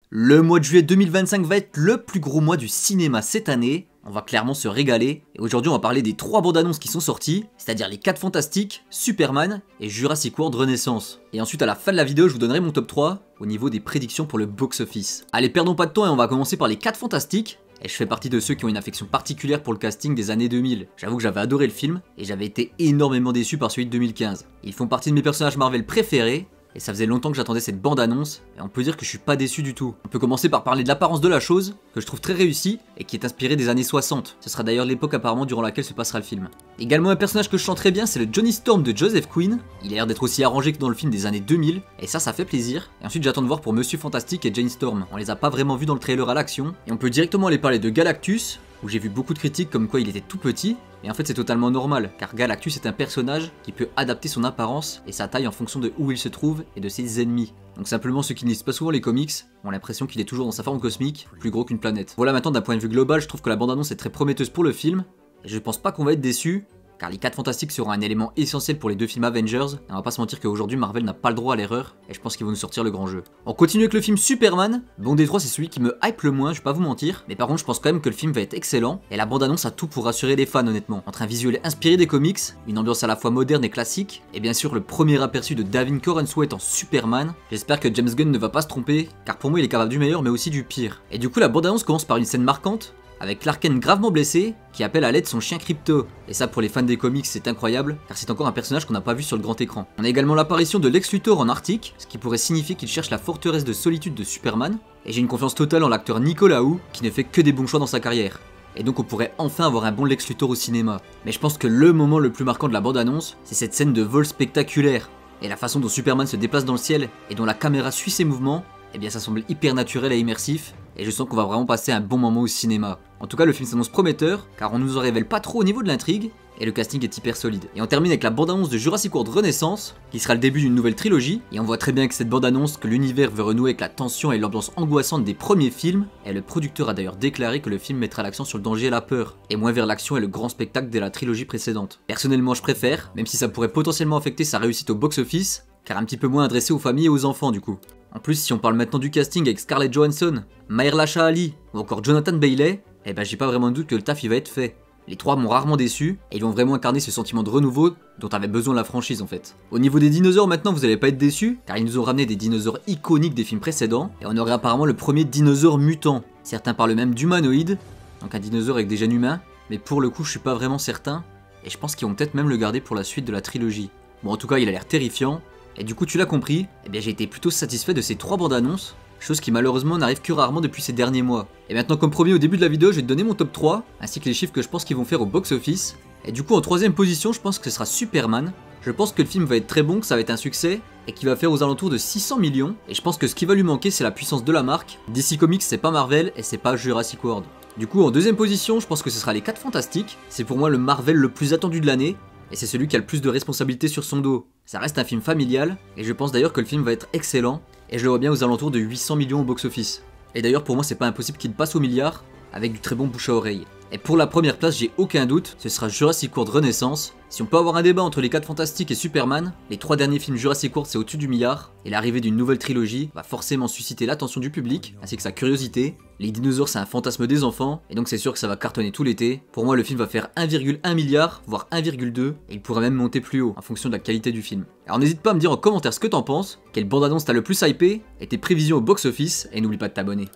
Le mois de juillet 2025 va être le plus gros mois du cinéma cette année. On va clairement se régaler. Et aujourd'hui, on va parler des 3 bandes annonces qui sont sorties, c'est-à-dire les 4 Fantastiques, Superman et Jurassic World Renaissance. Et ensuite, à la fin de la vidéo, je vous donnerai mon top 3 au niveau des prédictions pour le box-office. Allez, perdons pas de temps et on va commencer par les 4 Fantastiques. Et je fais partie de ceux qui ont une affection particulière pour le casting des années 2000. J'avoue que j'avais adoré le film et j'avais été énormément déçu par celui de 2015. Ils font partie de mes personnages Marvel préférés. Et ça faisait longtemps que j'attendais cette bande-annonce, et on peut dire que je suis pas déçu du tout. On peut commencer par parler de l'apparence de la chose, que je trouve très réussie, et qui est inspirée des années 60. Ce sera d'ailleurs l'époque apparemment durant laquelle se passera le film. Également un personnage que je sens très bien, c'est le Johnny Storm de Joseph Quinn. Il a l'air d'être aussi arrangé que dans le film des années 2000, et ça fait plaisir. Et ensuite j'attends de voir pour Monsieur Fantastique et Jane Storm. On les a pas vraiment vus dans le trailer à l'action, et on peut directement aller parler de Galactus, où j'ai vu beaucoup de critiques comme quoi il était tout petit, et en fait c'est totalement normal, car Galactus est un personnage qui peut adapter son apparence et sa taille en fonction de où il se trouve et de ses ennemis. Donc simplement ceux qui ne lisent pas souvent les comics ont l'impression qu'il est toujours dans sa forme cosmique, plus gros qu'une planète. Voilà, maintenant d'un point de vue global, je trouve que la bande-annonce est très prometteuse pour le film, et je pense pas qu'on va être déçu, car les 4 Fantastiques seront un élément essentiel pour les 2 films Avengers, et on va pas se mentir qu'aujourd'hui Marvel n'a pas le droit à l'erreur, et je pense qu'ils vont nous sortir le grand jeu. On continue avec le film Superman. Bon, des 3 c'est celui qui me hype le moins, je vais pas vous mentir, mais par contre je pense quand même que le film va être excellent, et la bande-annonce a tout pour rassurer les fans honnêtement. Entre un visuel inspiré des comics, une ambiance à la fois moderne et classique, et bien sûr le premier aperçu de David Corenswet en Superman, j'espère que James Gunn ne va pas se tromper, car pour moi il est capable du meilleur mais aussi du pire. Et du coup la bande-annonce commence par une scène marquante, avec Clark Kent gravement blessé, qui appelle à l'aide son chien Crypto. Et ça pour les fans des comics c'est incroyable, car c'est encore un personnage qu'on n'a pas vu sur le grand écran. On a également l'apparition de Lex Luthor en Arctique, ce qui pourrait signifier qu'il cherche la forteresse de solitude de Superman. Et j'ai une confiance totale en l'acteur Nicolas Hoult, qui ne fait que des bons choix dans sa carrière. Et donc on pourrait enfin avoir un bon Lex Luthor au cinéma. Mais je pense que le moment le plus marquant de la bande-annonce, c'est cette scène de vol spectaculaire. Et la façon dont Superman se déplace dans le ciel, et dont la caméra suit ses mouvements, eh bien ça semble hyper naturel et immersif, et je sens qu'on va vraiment passer un bon moment au cinéma. En tout cas le film s'annonce prometteur, car on nous en révèle pas trop au niveau de l'intrigue, et le casting est hyper solide. Et on termine avec la bande-annonce de Jurassic World Renaissance, qui sera le début d'une nouvelle trilogie, et on voit très bien avec cette bande-annonce que l'univers veut renouer avec la tension et l'ambiance angoissante des premiers films, et le producteur a d'ailleurs déclaré que le film mettra l'accent sur le danger et la peur, et moins vers l'action et le grand spectacle de la trilogie précédente. Personnellement je préfère, même si ça pourrait potentiellement affecter sa réussite au box-office, car un petit peu moins adressé aux familles et aux enfants du coup. En plus, si on parle maintenant du casting avec Scarlett Johansson, Mahershala Ali ou encore Jonathan Bailey, eh ben j'ai pas vraiment de doute que le taf il va être fait. Les 3 m'ont rarement déçu, et ils vont vraiment incarner ce sentiment de renouveau dont avait besoin la franchise en fait. Au niveau des dinosaures maintenant vous allez pas être déçus, car ils nous ont ramené des dinosaures iconiques des films précédents, et on aurait apparemment le premier dinosaure mutant. Certains parlent même d'humanoïde, donc un dinosaure avec des gènes humains, mais pour le coup je suis pas vraiment certain, et je pense qu'ils vont peut-être même le garder pour la suite de la trilogie. Bon en tout cas il a l'air terrifiant, et du coup tu l'as compris, eh bien j'ai été plutôt satisfait de ces 3 bandes annonces, chose qui malheureusement n'arrive que rarement depuis ces derniers mois. Et maintenant comme promis au début de la vidéo je vais te donner mon top 3, ainsi que les chiffres que je pense qu'ils vont faire au box office. Et du coup en 3ème position je pense que ce sera Superman. Je pense que le film va être très bon, que ça va être un succès, et qu'il va faire aux alentours de 600 millions, et je pense que ce qui va lui manquer c'est la puissance de la marque. DC Comics c'est pas Marvel, et c'est pas Jurassic World. Du coup en 2ème position je pense que ce sera les 4 Fantastiques, c'est pour moi le Marvel le plus attendu de l'année, et c'est celui qui a le plus de responsabilités sur son dos. Ça reste un film familial, et je pense d'ailleurs que le film va être excellent, et je le vois bien aux alentours de 800 millions au box-office. Et d'ailleurs pour moi c'est pas impossible qu'il passe au milliard, avec du très bon bouche à oreille. Et pour la première place j'ai aucun doute, ce sera Jurassic World Renaissance. Si on peut avoir un débat entre les 4 Fantastiques et Superman, les 3 derniers films Jurassic World c'est au-dessus du milliard, et l'arrivée d'une nouvelle trilogie va forcément susciter l'attention du public, ainsi que sa curiosité. Les dinosaures c'est un fantasme des enfants, et donc c'est sûr que ça va cartonner tout l'été. Pour moi le film va faire 1,1 milliard, voire 1,2, et il pourrait même monter plus haut, en fonction de la qualité du film. Alors n'hésite pas à me dire en commentaire ce que t'en penses, quelle bande-annonce t'as le plus hypé, et tes prévisions au box-office, et n'oublie pas de t'abonner.